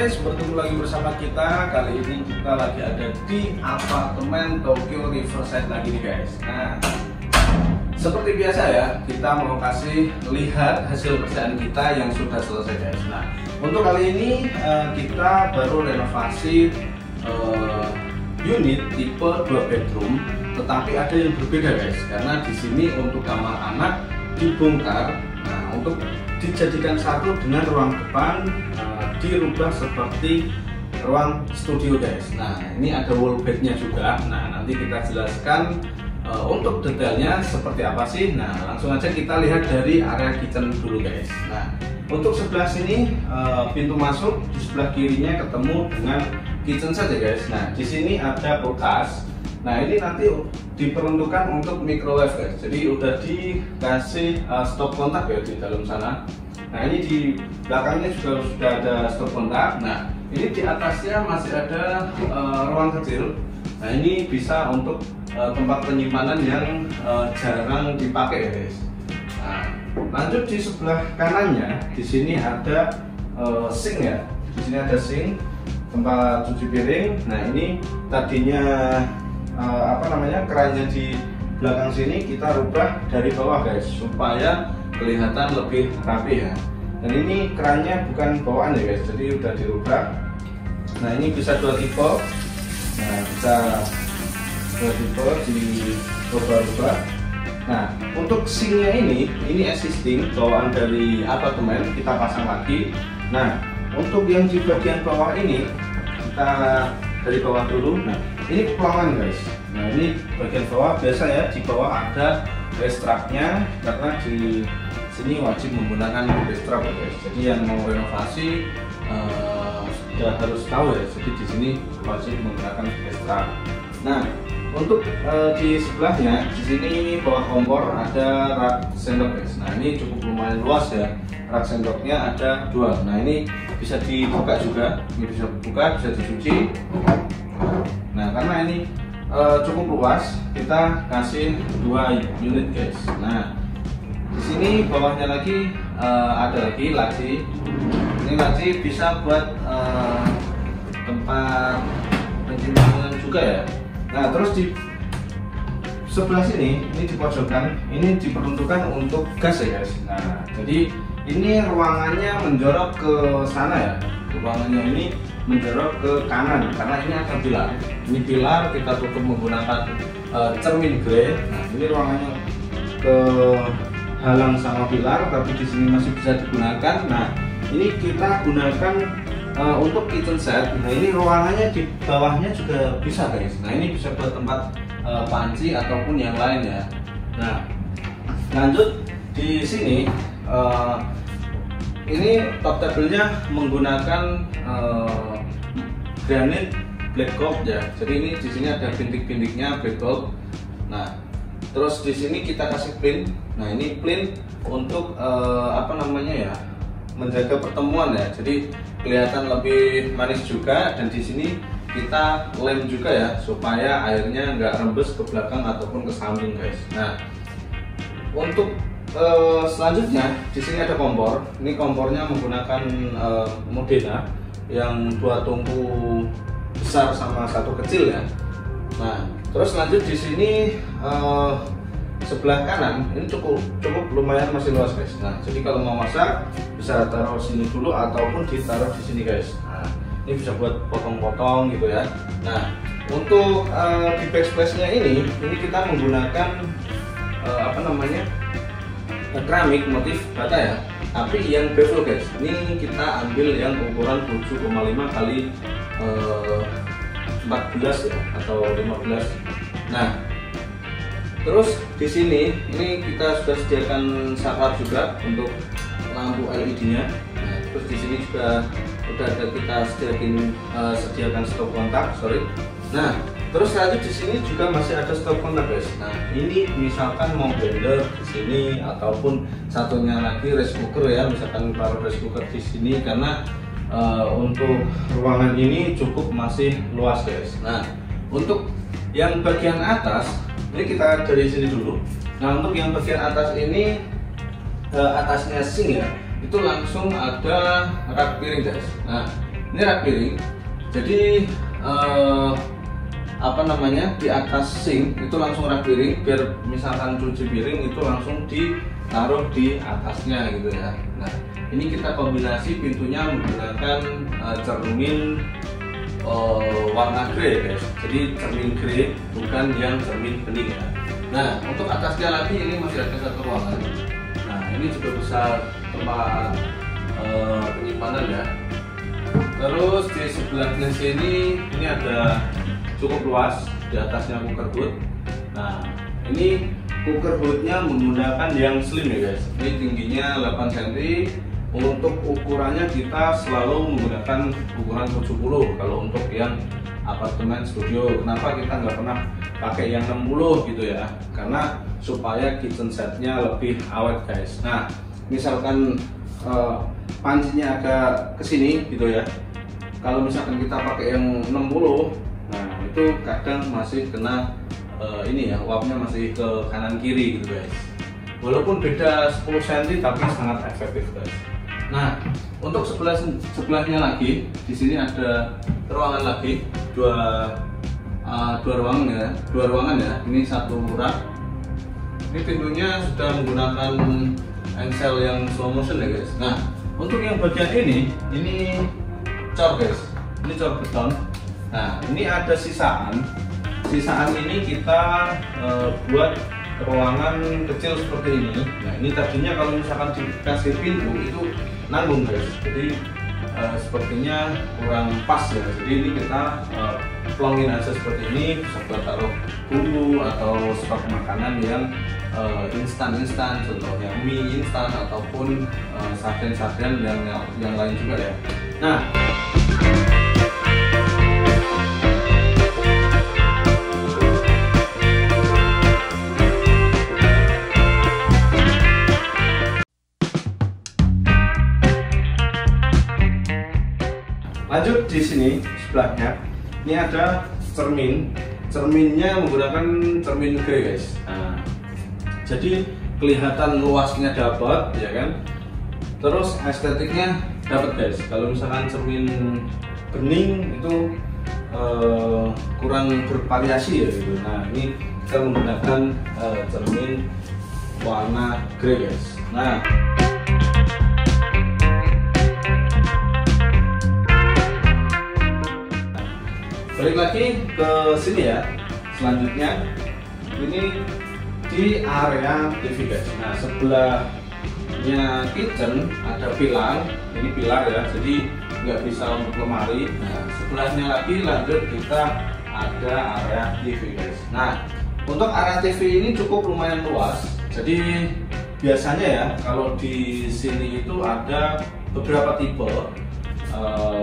guys, bertemu lagi bersama kita. Kali ini kita lagi ada di apartemen Tokyo Riverside lagi nih guys. Nah, seperti biasa ya, kita mau kasih lihat hasil kerjaan kita yang sudah selesai guys. Nah, untuk kali ini kita baru renovasi unit tipe 2 bedroom, tetapi ada yang berbeda guys, karena di sini untuk kamar anak dibongkar. Nah, untuk dijadikan satu dengan ruang depan dirubah seperti ruang studio guys. Nah, ini ada wallbednya juga. Nah, nanti kita jelaskan untuk detailnya seperti apa sih. Nah, langsung aja kita lihat dari area kitchen dulu guys. Nah, untuk sebelah sini pintu masuk, di sebelah kirinya ketemu dengan kitchen saja guys. Nah, di sini ada kulkas. Nah, ini nanti diperuntukkan untuk microwave guys. Jadi udah dikasih stop kontak ya di dalam sana. Nah, ini di belakangnya juga sudah ada stop kontak. Nah, ini di atasnya masih ada ruang kecil. Nah, ini bisa untuk tempat penyimpanan yang jarang dipakai guys. Nah, lanjut di sebelah kanannya, di sini ada sink ya. Di sini ada sink, tempat cuci piring. Nah, ini tadinya kerannya di belakang sini kita rubah dari bawah guys, supaya kelihatan lebih rapi ya. Dan ini kerannya bukan bawaan ya guys, jadi udah dirubah. Nah, ini bisa dua tipe. Nah, bisa dua tipe dirubah-rubah. Nah, untuk sinknya ini existing bawaan dari apartemen, kita pasang lagi. Nah, untuk yang di bagian bawah ini kita dari bawah dulu. Nah, ini pelongan guys. Nah, ini bagian bawah biasa ya, di bawah ada racetracknya, karena di sini wajib menggunakan racetrack guys. Jadi yang mau renovasi sudah harus tahu ya. Jadi di sini wajib menggunakan racetrack. Nah, untuk di sebelahnya, di sini bawah kompor ada rak sendok guys. Nah, ini cukup lumayan luas ya. Rak sendoknya ada dua. Nah, ini bisa dibuka juga. Ini bisa dibuka, bisa dicuci. Nah, karena ini cukup luas, kita kasih dua unit guys. Nah, di sini bawahnya lagi ada lagi laci. Ini laci bisa buat tempat penyimpanan juga ya. Nah, terus di sebelah sini, ini di pojokan, ini diperuntukkan untuk gas ya guys. Nah, jadi ini ruangannya menjorok ke sana ya. Ruangannya ini menjorok ke kanan karena ini ada pilar. Ini pilar kita tutup menggunakan cermin grey. Nah, ini ruangannya ke halang sama pilar, tapi di sini masih bisa digunakan. Nah, ini kita gunakan untuk kitchen set. Nah, ini ruangannya di bawahnya juga bisa guys. Nah, ini bisa buat tempat panci ataupun yang lain ya. Nah, lanjut di sini ini top table-nya menggunakan granit black gold ya. Jadi ini di sini ada bintik-bintiknya black gold. Nah, terus di sini kita kasih pin. Nah, ini pin untuk menjaga pertemuan ya. Jadi kelihatan lebih manis juga. Dan di sini kita lem juga ya, supaya airnya nggak rembes ke belakang ataupun ke samping guys. Nah, untuk selanjutnya di sini ada kompor. Ini kompornya menggunakan Modena yang dua tungku besar sama satu kecil ya. Nah, terus lanjut di sini sebelah kanan ini cukup lumayan masih luas guys. Nah, jadi kalau mau masak bisa taruh sini dulu ataupun ditaruh di sini guys. Nah, ini bisa buat potong-potong gitu ya. Nah, untuk di backsplash-nya ini kita menggunakan keramik motif bata ya, tapi yang bevel guys. Ini kita ambil yang ukuran 7,5 kali 14 ya, atau 15. Nah, terus di sini ini kita sudah sediakan saklar juga untuk lampu LED-nya. Nah, terus di sini juga udah ada kita sediakan stop kontak, Nah, terus lanjut di sini juga masih ada stop kontak guys. Nah, ini misalkan mau blender di sini ataupun satunya lagi rice cooker ya, misalkan taruh rice cooker di sini, karena untuk ruangan ini cukup masih luas guys. Nah, untuk yang bagian atas ini kita dari sini dulu. Nah, untuk yang bagian atas ini atasnya sink ya, itu langsung ada rak piring guys. Nah, ini rak piring. Jadi apa namanya, di atas sink itu langsung rak piring, biar misalkan cuci piring itu langsung ditaruh di atasnya gitu ya. Nah ini kita kombinasi pintunya menggunakan cermin warna grey guys, jadi cermin grey bukan yang cermin bening ya. Nah untuk atasnya lagi ini masih ada satu ruangan. Nah ini juga bisa tempat penyimpanan ya. Terus di sebelahnya sini ini ada cukup luas, di atasnya cooker hood. Nah ini cooker hoodnya menggunakan yang slim ya guys. Ini tingginya 8 cm. Untuk ukurannya kita selalu menggunakan ukuran 70 kalau untuk yang apartemen studio. Kenapa kita nggak pernah pakai yang 60 gitu ya? Karena supaya kitchen setnya lebih awet guys. Nah misalkan pancinya agak kesini gitu ya, kalau misalkan kita pakai yang 60, nah itu kadang masih kena ini ya, uapnya masih ke kanan kiri gitu guys. Walaupun beda 10 cm tapi sangat efektif guys. Nah untuk sebelahnya lagi di sini ada ruangan lagi, dua ruangan ya. Ini satu rak. Ini pintunya sudah menggunakan engsel yang slow motion ya guys. Nah untuk yang bagian ini cor guys, ini cor beton. Nah ini ada sisaan ini kita buat ruangan kecil seperti ini. Nah ini tadinya kalau misalkan dikasih pintu itu nanggung guys, jadi sepertinya kurang pas ya. Jadi ini kita plongin aja seperti ini, bisa buat taruh bumbu atau stok makanan yang instan, contohnya mie instan ataupun sarden yang lain juga ya. Nah lanjut di sini sebelahnya ini ada cerminnya menggunakan cermin grey guys. Nah, jadi kelihatan luasnya dapat ya kan, terus estetiknya dapat guys. Kalau misalkan cermin bening itu kurang bervariasi ya gitu. Nah ini kita menggunakan cermin warna grey guys. Nah balik lagi ke sini ya. Selanjutnya ini di area TV guys. Nah sebelahnya kitchen ada pilar, ini pilar ya, jadi nggak bisa untuk lemari. Nah sebelahnya lagi lanjut kita ada area TV guys. Nah untuk area TV ini cukup lumayan luas. Jadi biasanya ya kalau di sini itu ada beberapa tipe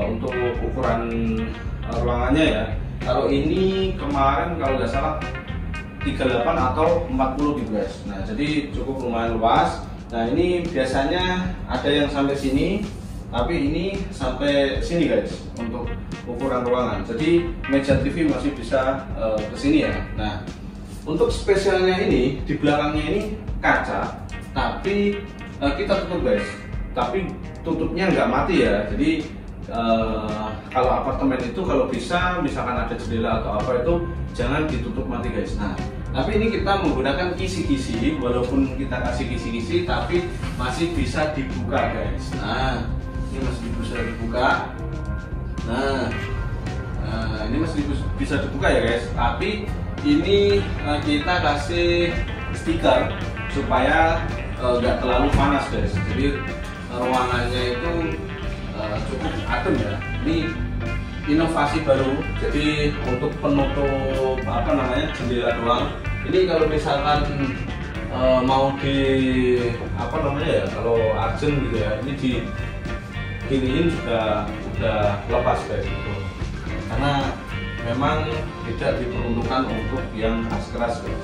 untuk ukuran ruangannya ya. Kalau ini kemarin kalau nggak salah 38 atau 40 gitu guys. Nah jadi cukup lumayan luas. Nah ini biasanya ada yang sampai sini, tapi ini sampai sini guys untuk ukuran ruangan. Jadi meja TV masih bisa ke sini ya. Nah untuk spesialnya ini di belakangnya ini kaca, tapi kita tutup guys. Tapi tutupnya nggak mati ya. Jadi kalau apartemen itu kalau bisa misalkan ada jendela atau apa itu jangan ditutup mati guys. Nah tapi ini kita menggunakan kisi-kisi, walaupun kita kasih kisi-kisi tapi masih bisa dibuka guys. Nah ini masih bisa dibuka. Nah ini masih bisa dibuka ya guys, tapi ini kita kasih stiker supaya nggak terlalu panas guys. Jadi ruangannya itu cukup adem ya. Ini inovasi baru. Jadi untuk penutup apa namanya jendela doang. Ini kalau misalkan mau di apa namanya ya, kalau urgent gitu ya, ini di giniin juga udah lepas guys gitu. Karena memang tidak diperuntukkan untuk yang keras guys.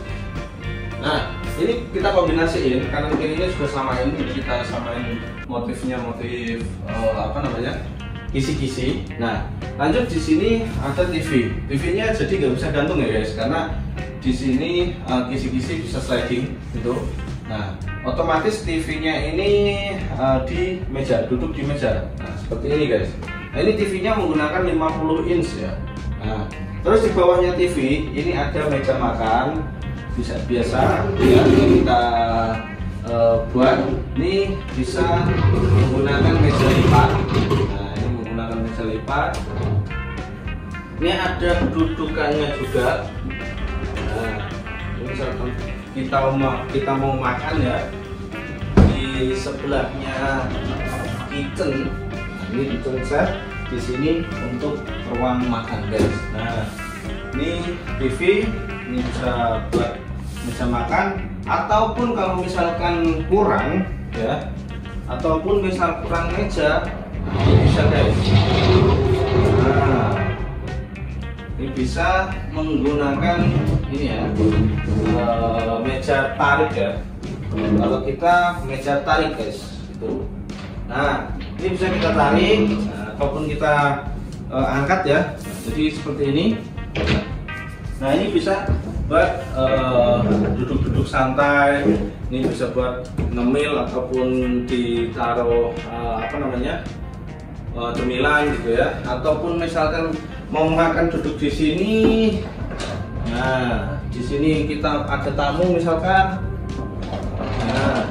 Nah ini kita kombinasiin, kanan kirinya juga samain. Ini kita samain motifnya, motif apa namanya, kisi-kisi. Nah lanjut di sini ada TV-nya jadi nggak bisa gantung ya guys, karena di sini kisi-kisi bisa sliding gitu. Nah otomatis TV-nya ini di meja, duduk di meja. Nah seperti ini guys. Nah, ini TV-nya menggunakan 50 inch ya. Nah, terus di bawahnya TV ini ada meja makan, bisa biasa ya, ini kita buat. Ini bisa menggunakan meja lipat. Nah, ini menggunakan meja lipat. Ini ada dudukannya juga. Nah, ini misalkan kita mau makan ya, di sebelahnya kitchen. Nah, ini kitchen set, di sini untuk ruang makan guys. Nah, ini TV, ini bisa buat meja makan, ataupun kalau misalkan kurang ya, ataupun misal kurang meja, nah, ini bisa guys. Nah, ini bisa menggunakan ini ya, meja tarik ya. Kalau kita meja tarik guys itu. Nah, ini bisa kita tarik, ataupun kita angkat ya. Jadi seperti ini. Nah, ini bisa buat duduk-duduk santai. Ini bisa buat ngemil ataupun ditaruh cemilan gitu ya. Ataupun misalkan mau makan duduk di sini. Nah, di sini kita ada tamu misalkan. Nah,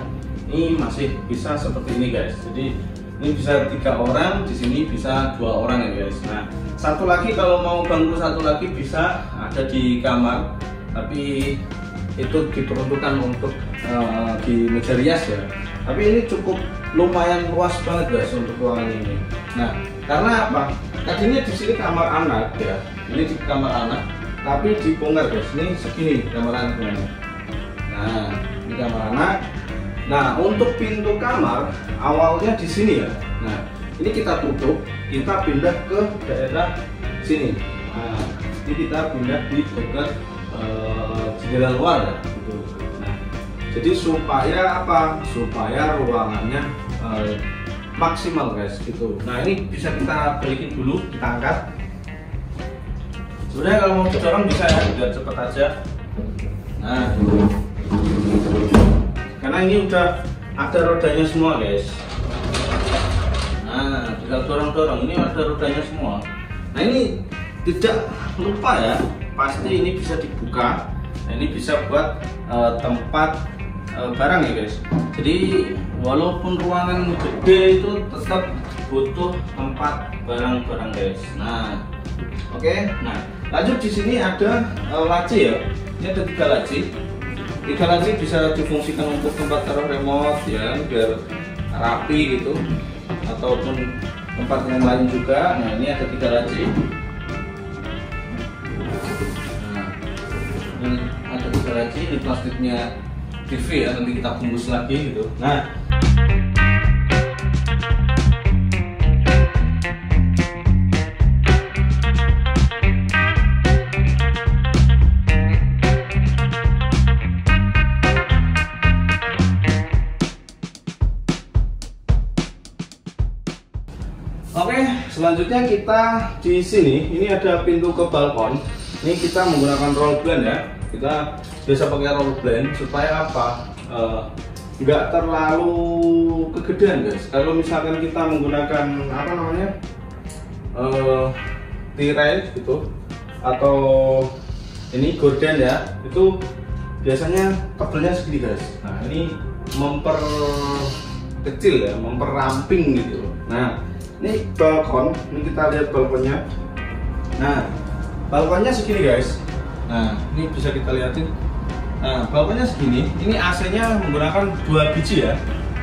ini masih bisa seperti ini guys. Jadi ini bisa 3 orang, di sini bisa 2 orang ya guys. Nah, satu lagi kalau mau bangku satu lagi bisa ada di kamar, tapi itu diperuntukkan untuk di meja rias ya. Tapi ini cukup lumayan luas banget guys untuk ruangan ini. Nah, karena apa? Tadinya di sini kamar anak ya. Ini di kamar anak, tapi dibongkar guys. Ini segini kamar anaknya. Nah, ini kamar anak. Nah, untuk pintu kamar awalnya di sini ya. Nah, ini kita tutup, kita pindah ke daerah sini. Nah, ini kita pindah di dekat jendela luar ya. Gitu. Nah, jadi supaya apa? Supaya ruangannya maksimal guys gitu. Nah, ini bisa kita balikin dulu, kita angkat. Sebenarnya kalau mau didorong bisa ya, biar cepet aja. Nah, karena ini udah ada rodanya semua guys. Nah, tinggal dorong-dorong, ini ada rodanya semua. Nah, ini tidak lupa ya, pasti ini bisa dibuka. Nah, ini bisa buat tempat barang ya guys. Jadi walaupun ruangan gede itu tetap butuh tempat barang-barang guys. Nah, oke. Nah, lanjut di sini ada laci ya. Ini ada 3 laci. 3 laci bisa difungsikan untuk tempat taruh remote ya, biar rapi gitu, ataupun tempat yang lain juga. Nah, ini ada 3 laci. Nah, ini ada 3 laci. Ini plastiknya TV ya, nanti kita bungkus lagi gitu. Nah, oke, selanjutnya kita di sini, ini ada pintu ke balkon. Ini kita menggunakan roll blend ya. Kita biasa pakai roll blend supaya apa? Nggak terlalu kegedean guys. Kalau misalkan kita menggunakan apa namanya tirai gitu, atau ini gorden ya, itu biasanya tebelnya segini guys. Nah, ini memperkecil ya, memperamping gitu. Nah, ini balkon, ini kita lihat balkonnya. Nah, balkonnya segini guys. Nah, ini bisa kita lihatin. Nah, balkonnya segini. Ini AC-nya menggunakan 2 biji ya.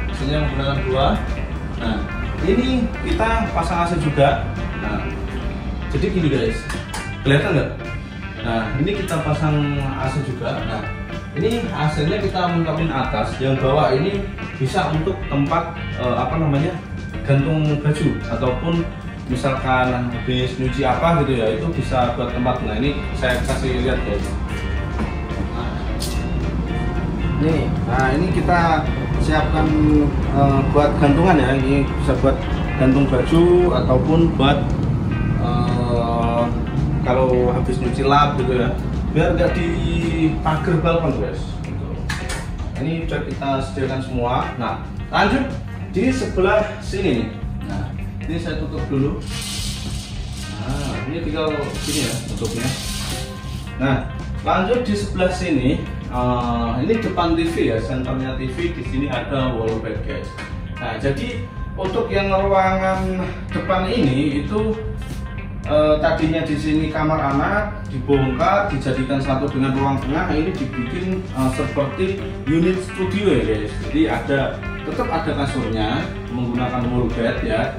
AC-nya menggunakan 2. Nah, ini kita pasang AC juga. Nah, jadi gini guys, kelihatan nggak? Nah, ini kita pasang AC juga. Nah, ini AC-nya kita mentapin atas. Yang bawah ini bisa untuk tempat gantung baju, ataupun misalkan habis nyuci apa gitu ya, itu bisa buat tempat. Nah, ini saya kasih lihat guys. Nah, ini kita siapkan buat gantungan ya. Ini bisa buat gantung baju, ataupun buat kalau habis nyuci lap gitu ya, biar nggak di pagar balkon guys gitu. Ini sudah kita sediakan semua. Nah, lanjut di sebelah sini nih. Nah, ini saya tutup dulu. ini tinggal sini ya tutupnya. Nah, lanjut di sebelah sini, ini depan TV ya, senternya TV. Di sini ada wall bed guys. Nah, jadi untuk yang ruangan depan ini itu tadinya di sini kamar anak dibongkar, dijadikan satu dengan ruang tengah. Ini dibikin seperti unit studio ya guys. Jadi tetap ada kasurnya menggunakan wall bed ya.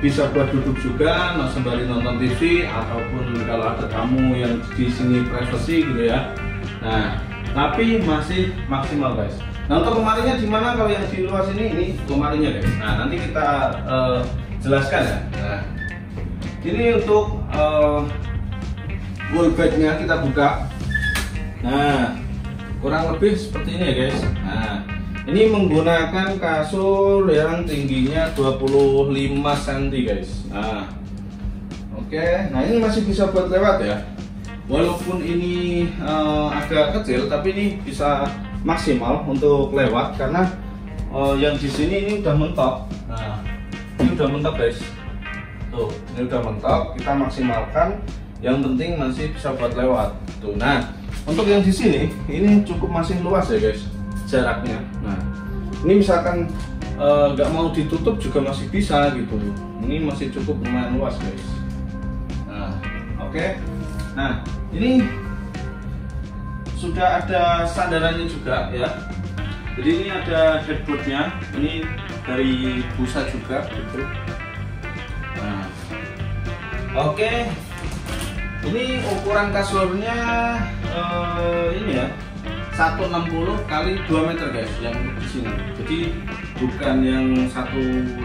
Bisa buat duduk juga sembari nonton TV, ataupun kalau ada tamu yang di sini privacy gitu ya. Nah, tapi masih maksimal guys. Nah, untuk lemarinya di mana? Kalau yang di luar sini ini lemarinya guys. Nah, nanti kita jelaskan ya. Nah, ini untuk wall bednya kita buka. Nah, kurang lebih seperti ini ya guys. Nah, ini menggunakan kasur yang tingginya 25 cm guys. Nah, oke. Nah, ini masih bisa buat lewat ya. Walaupun ini agak kecil, tapi ini bisa maksimal untuk lewat karena yang di sini ini udah mentok. Nah, ini udah mentok guys. Tuh, ini udah mentok. Kita maksimalkan. Yang penting masih bisa buat lewat. Tuh. Nah, untuk yang di sini ini cukup masih luas ya guys, jaraknya. Nah, ini misalkan nggak mau ditutup juga masih bisa gitu. Ini masih cukup lumayan luas guys. Nah, oke. Nah, ini sudah ada sandarannya juga ya. Jadi ini ada headboardnya. Ini dari busa juga gitu. Nah, oke. Ini ukuran kasurnya ini ya, 160 kali 2 meter guys yang di sini. Jadi bukan yang 180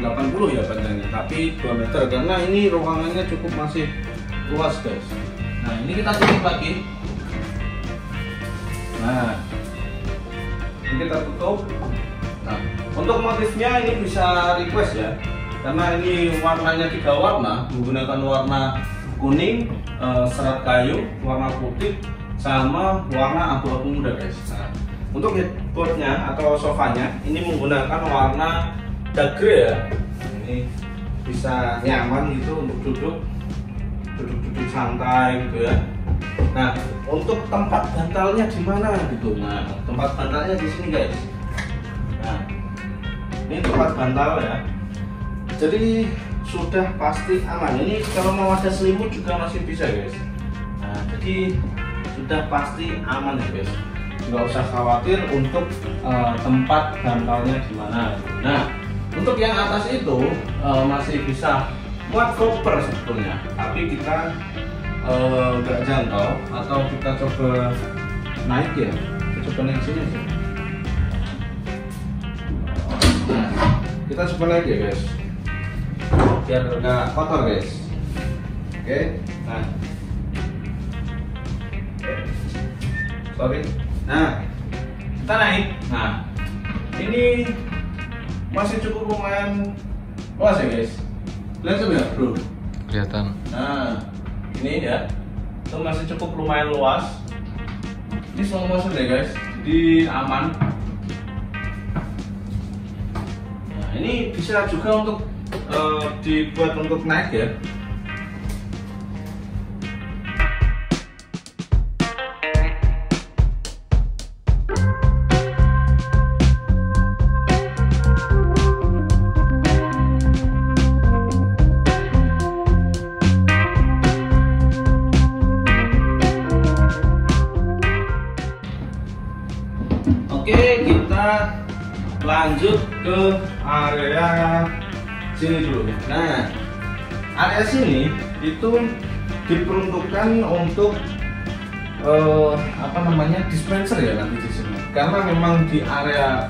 ya panjangnya, tapi 2 meter karena ini ruangannya cukup masih luas guys. Nah, ini kita tutup lagi. Nah, ini kita tutup. Nah, untuk motifnya ini bisa request ya, karena ini warnanya 3 warna, menggunakan warna kuning, serat kayu, warna putih, sama warna abu-abu muda guys. Nah, untuk headboardnya atau sofanya ini menggunakan warna dark grey ya. Ini bisa nyaman gitu untuk duduk santai gitu ya. Nah, untuk tempat bantalnya di mana gitu. Nah, tempat bantalnya di sini guys. Nah, ini tempat bantal ya. Jadi sudah pasti aman. Ini kalau mau ada selimut juga masih bisa guys. Nah, jadi sudah pasti aman ya guys. Nggak usah khawatir untuk tempat bantalnya di mana. Nah, untuk yang atas itu masih bisa muat koper sebetulnya, tapi kita nggak jangkau, atau kita coba naik ya. Kita coba naik sini sih. Nah, kita coba naik ya guys, biar nggak kotor guys. Oke. Nah, sorry. Nah, kita naik. Nah, ini masih cukup lumayan luas ya guys. Kelihatan nggak bro? Kelihatan. Nah, ini ya, itu masih cukup lumayan luas. Ini slow motion ya guys, jadi aman. Nah, ini bisa juga untuk dibuat untuk naik ya. Oke, kita lanjut ke area sini dulu. Nah, area sini itu diperuntukkan untuk dispenser ya nanti di sini. Karena memang di area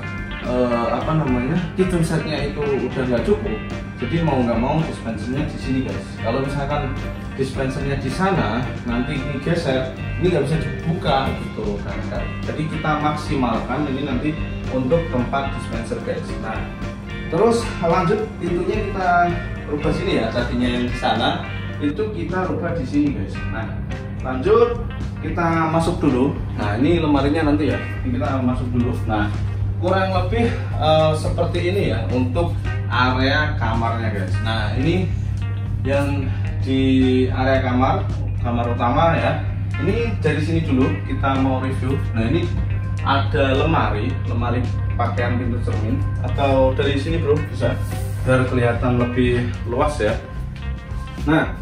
kitchen setnya itu udah nggak cukup, jadi mau nggak mau dispensernya di sini guys. Kalau misalkan dispensernya di sana, nanti ini geser, ini nggak bisa dibuka gitu kan. Jadi kita maksimalkan ini nanti untuk tempat dispenser guys. Nah, terus lanjut pintunya kita rubah sini ya. Tadinya yang di sana itu kita rubah di sini guys. Nah, lanjut kita masuk dulu. Nah, ini lemarinya nanti ya. Ini kita masuk dulu. Nah, kurang lebih seperti ini ya untuk area kamarnya guys. Nah, ini yang di di area kamar utama ya. Ini dari sini dulu kita mau review. Nah, ini ada lemari pakaian pintu cermin, atau dari sini bro bisa, biar kelihatan lebih luas ya. Nah,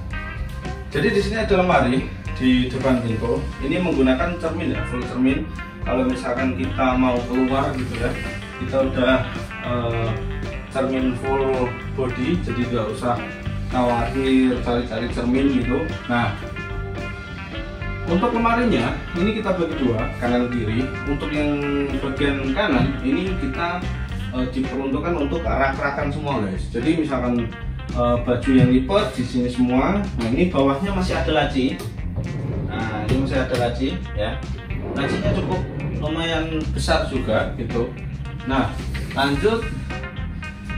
jadi di sini ada lemari di depan pintu. Ini menggunakan cermin ya, full cermin. Kalau misalkan kita mau keluar gitu ya, kita udah cermin full body, jadi nggak usah khawatir cari-cari cermin gitu. Nah, untuk lemarinya ini kita bagi dua, kanan kiri. Untuk yang bagian kanan ini kita diperuntukkan untuk rak-rakan semua guys. Jadi misalkan baju yang lipat di sini semua. Nah, ini bawahnya masih ada laci. Nah, ini masih ada laci ya. Lacinya cukup lumayan besar juga gitu. Nah, lanjut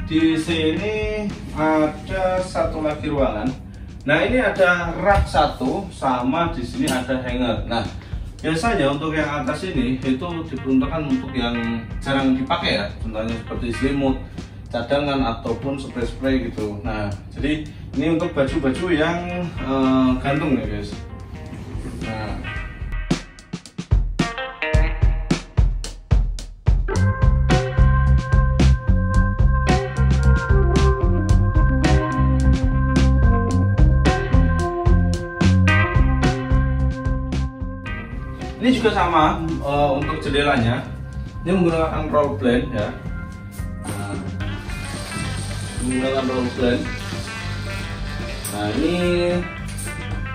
di sini ada satu lagi ruangan. Nah, ini ada rak satu, sama di sini ada hanger. Nah, biasanya untuk yang atas ini itu diperuntukkan untuk yang jarang dipakai ya, contohnya seperti selimut, cadangan ataupun spray-spray gitu. Nah, jadi ini untuk baju-baju yang gantung ya guys. Nah, ini juga sama untuk jendelanya. Ini menggunakan roll plan ya. Nah, menggunakan roll plan. Nah, ini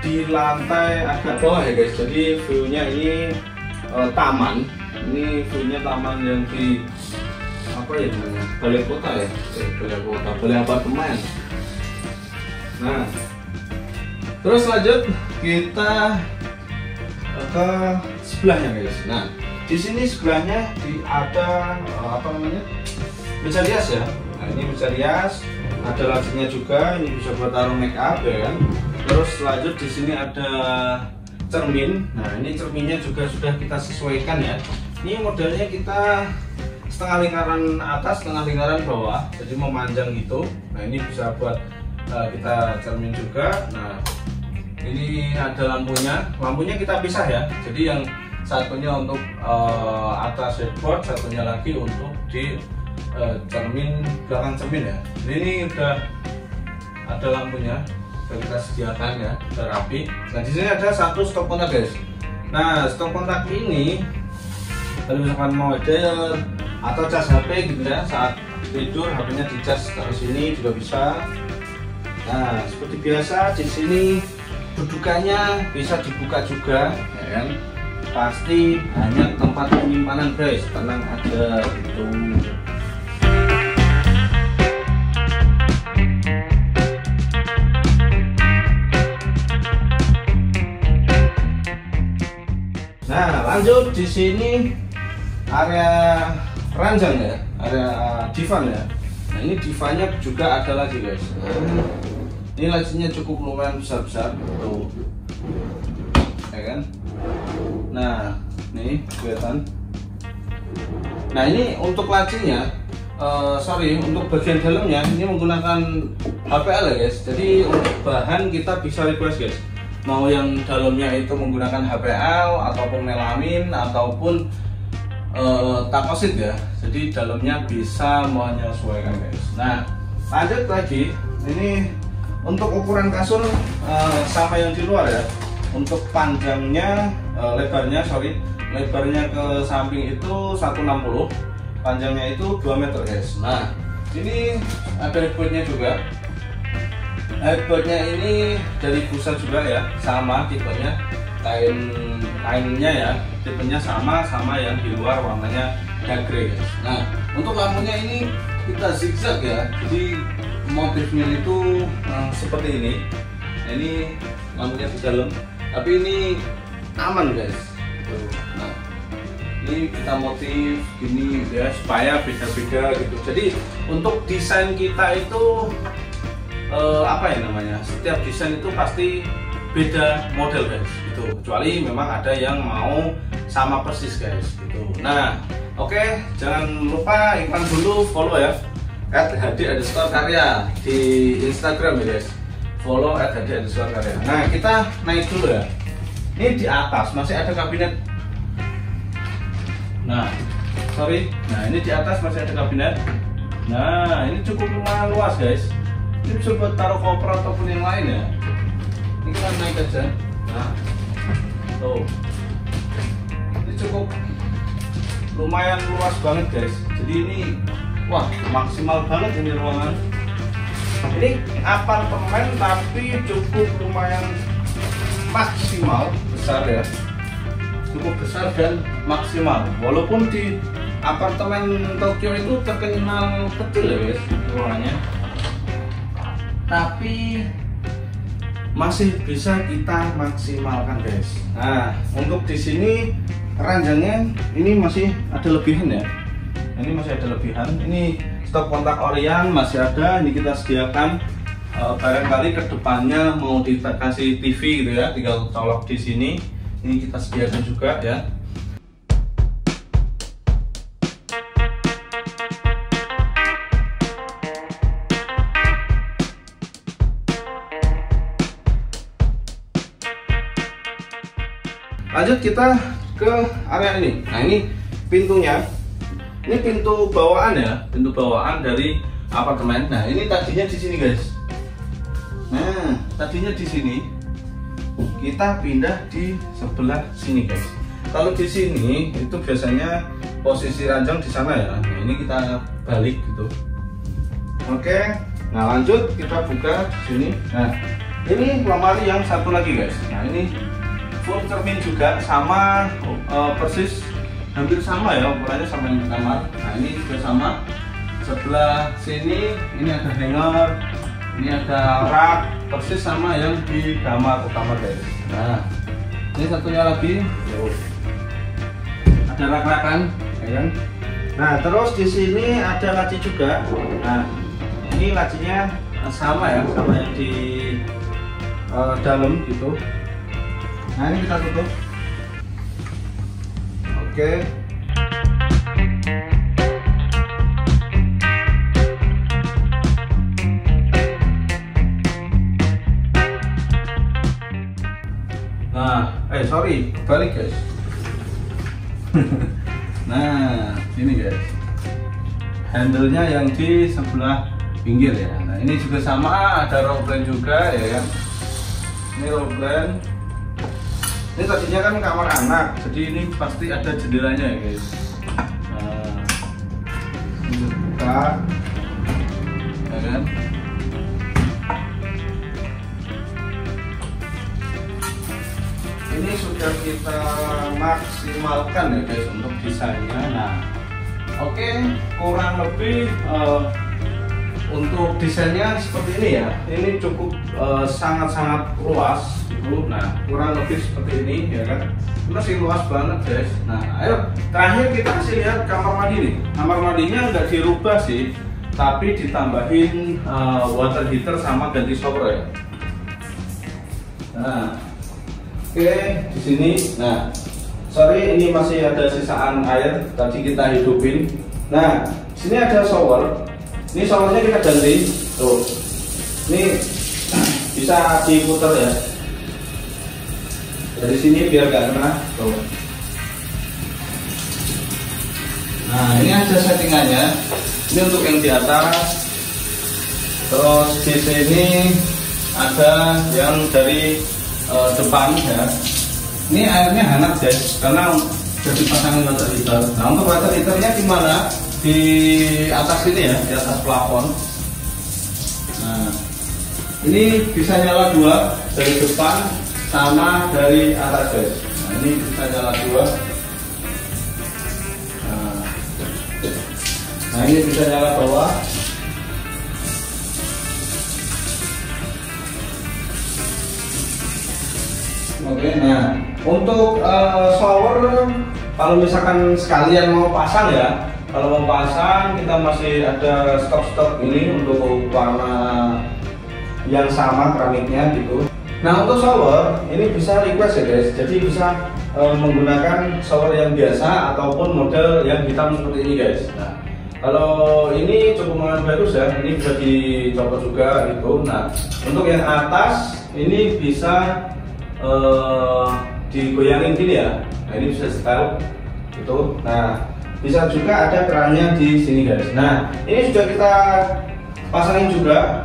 di lantai agak bawah ya guys. Jadi view-nya ini taman. Ini view-nya taman yang di apa ya namanya? Balai kota ya. Balai apartemen. Nah, terus lanjut kita ke sebelahnya guys. Nah, di sini sebelahnya ada apa namanya, meja rias ya. Nah, ini meja rias, ada lacinya juga. Ini bisa buat taruh make up ya kan. Terus lanjut di sini ada cermin. Nah, ini cerminnya juga sudah kita sesuaikan ya. Ini modelnya kita setengah lingkaran atas, setengah lingkaran bawah, jadi memanjang gitu. Nah, ini bisa buat kita cermin juga. Nah, ini ada lampunya kita pisah ya. Jadi yang satunya untuk atas headboard, satunya lagi untuk di cermin, belakang cermin ya. Jadi ini udah ada lampunya, udah kita sediakan ya, udah rapi. Nah, di sini ada satu stop kontak guys. Nah, stop kontak ini kalau misalkan mau ada atau cas HP gitu ya, saat tidur HP-nya dicas dari sini juga bisa. Nah, seperti biasa di sini dudukannya bisa dibuka juga ya kan. Pasti hanya tempat penyimpanan guys, tenang aja gitu. Nah, lanjut di sini area ranjang ya, area divan ya. Nah, ini divannya juga ada lagi guys. Ini lacinya cukup lumayan besar-besar tuh, ya kan. Nah, nih kelihatan. Nah, ini untuk lacinya, untuk bagian dalamnya ini menggunakan HPL ya guys. Jadi untuk bahan kita bisa request guys, mau yang dalamnya itu menggunakan HPL ataupun melamin ataupun takosit ya. Jadi dalamnya bisa menyesuaikan guys. Nah, lanjut lagi, ini untuk ukuran kasur sama yang di luar ya. Untuk panjangnya, lebarnya ke samping itu 160, panjangnya itu 2 meter guys. Nah, ini ada headboardnya juga. Headboardnya ini dari busa juga ya, sama tipenya, kainnya ya, tipenya sama yang di luar warnanya dark grey guys. Nah, untuk lampunya ini kita zigzag ya, jadi motifnya itu seperti ini. Nah, ini lampunya di dalam, tapi ini aman guys. Nah, ini kita motif gini ya supaya beda-beda gitu. Jadi untuk desain kita itu apa ya namanya? Setiap desain itu pasti beda model guys. Gitu. Kecuali memang ada yang mau sama persis guys. Gitu. Nah, oke, jangan lupa iklan dulu, follow ya. @hd_karya di Instagram ya guys. follow @hadi_karya. Nah, kita naik dulu ya. Ini di atas masih ada kabinet. Nah, ini di atas masih ada kabinet. Nah, ini cukup lumayan luas guys. Ini coba taruh koper ataupun yang lain ya. Ini kita naik aja. Nah, tuh. Ini cukup lumayan luas banget guys. Jadi ini, wah, maksimal banget ini ruangan. Ini apartemen tapi cukup lumayan maksimal, besar ya. Cukup besar dan maksimal. Walaupun di apartemen Tokyo itu terkenal kecil ya guys ruangannya, tapi masih bisa kita maksimalkan guys. Nah, untuk di sini ranjangnya ini masih ada lebihan ya. Ini masih ada lebihan. Ini stop kontak Orion masih ada. Ini kita sediakan. Barangkali kedepannya mau dikasih TV gitu ya, tinggal colok di sini. Ini kita sediakan juga ya. Lanjut kita ke area ini. Nah, ini pintunya. Ini pintu bawaan ya, pintu bawaan dari apartemen. Nah, ini tadinya di sini guys. Nah, tadinya di sini. Kita pindah di sebelah sini guys. Kalau di sini itu biasanya posisi ranjang di sana ya. Nah, ini kita balik gitu. Oke. Nah, lanjut kita buka di sini. Nah, ini lemari yang satu lagi guys. Nah, ini full cermin juga, sama persis hampir sama ya ukurannya sama yang di kamar. Nah, ini juga sama. Sebelah sini ini ada hanger, ini ada rak, persis sama yang di kamar utama guys. Nah, ini satunya lagi ada rak-rakan ya kan. Nah, terus di sini ada laci juga. Nah, ini lacinya sama ya, sama yang di dalam gitu. Nah, ini kita tutup. Oke. Nah, sorry, balik guys. Nah, ini guys. Handle-nya yang di sebelah pinggir ya. Nah, ini juga sama, ada roglan juga ya kan. Ini roglan. Ini tadinya kan kamar anak, jadi ini pasti ada jendelanya ya guys. Nah, ini buka, ya kan? Ini sudah kita maksimalkan ya guys untuk desainnya. Nah, oke, kurang lebih untuk desainnya seperti ini ya. Ini cukup sangat-sangat luas. Nah, kurang lebih seperti ini ya kan. Masih luas banget guys. Nah, ayo terakhir kita kasih lihat kamar mandi nih. Kamar mandinya nggak dirubah sih, tapi ditambahin water heater sama ganti shower ya. Nah, oke, di sini. Nah, sorry ini masih ada sisaan air tadi kita hidupin. Nah, di sini ada shower. Ini showernya kita ganti. Tuh, ini bisa diputar ya. Dari sini biar gak kena. Tuh. Nah, ini ada settingannya. Ini untuk yang di atas. Terus di sini ada yang dari depan ya. Ini airnya hangat guys, karena sudah dipasangin water heater. Nah, untuk water heaternya di mana? Di atas ini ya, di atas plafon. Nah, ini bisa nyala dua dari depan sama dari atas guys. Nah, ini bisa nyala dua. Nah, ini bisa nyala bawah. Oke, nah untuk shower kalau misalkan sekalian mau pasang ya, kalau mau pasang kita masih ada stok-stok ini untuk warna yang sama keramiknya gitu. Nah, untuk shower ini bisa request ya guys, jadi bisa menggunakan shower yang biasa ataupun model yang hitam seperti ini guys. Nah, Kalau ini cukup bagus ya, ini bisa dicopot juga gitu. Nah, untuk yang atas ini bisa digoyangin gini ya. Nah, ini bisa setel gitu. Nah, bisa juga ada kerannya di sini guys. Nah, ini sudah kita pasangin juga.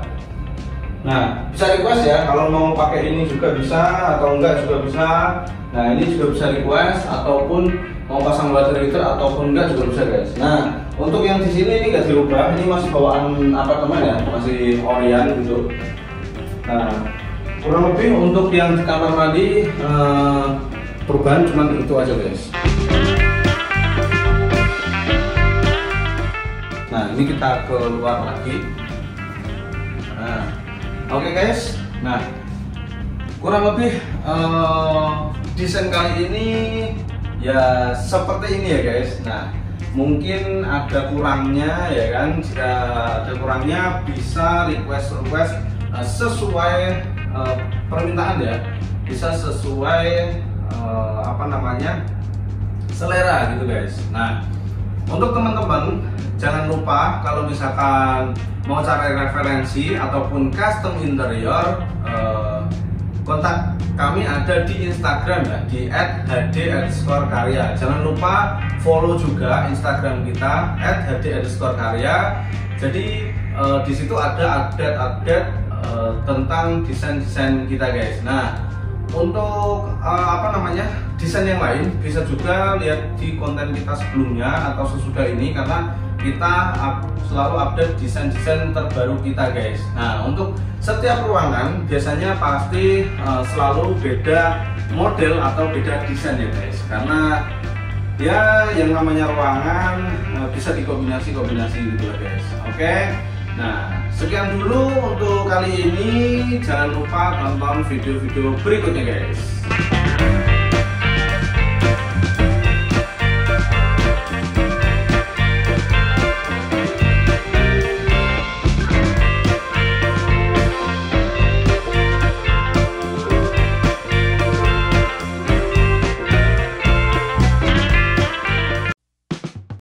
Nah, bisa request ya, kalau mau pakai ini juga bisa atau enggak juga bisa. Nah, ini juga bisa request ataupun mau pasang water heater ataupun enggak juga bisa guys. Nah, untuk yang di sini ini enggak dirubah, ini masih bawaan apartemen ya, masih Orion gitu. Nah, kurang lebih untuk yang di kamar mandi perubahan cuma itu aja guys. Nah, ini kita keluar lagi. Nah, oke guys. Nah, kurang lebih desain kali ini ya seperti ini ya guys. Nah, mungkin ada kurangnya ya kan. Jika ada kurangnya bisa request sesuai permintaan ya, bisa sesuai selera gitu guys. Nah, untuk teman-teman jangan lupa kalau misalkan mau cari referensi ataupun custom interior, kontak kami ada di Instagram ya, di @hd_karya. Jangan lupa follow juga Instagram kita @hd_karya. Jadi di situ ada update tentang desain kita guys. Nah, untuk desain yang lain bisa juga lihat di konten kita sebelumnya atau sesudah ini, karena kita selalu update desain-desain terbaru kita guys. Nah, untuk setiap ruangan biasanya pasti selalu beda model atau beda desain ya guys, karena ya yang namanya ruangan bisa dikombinasi gitu ya guys. Oke. Nah, sekian dulu untuk kali ini. Jangan lupa tonton video-video berikutnya guys.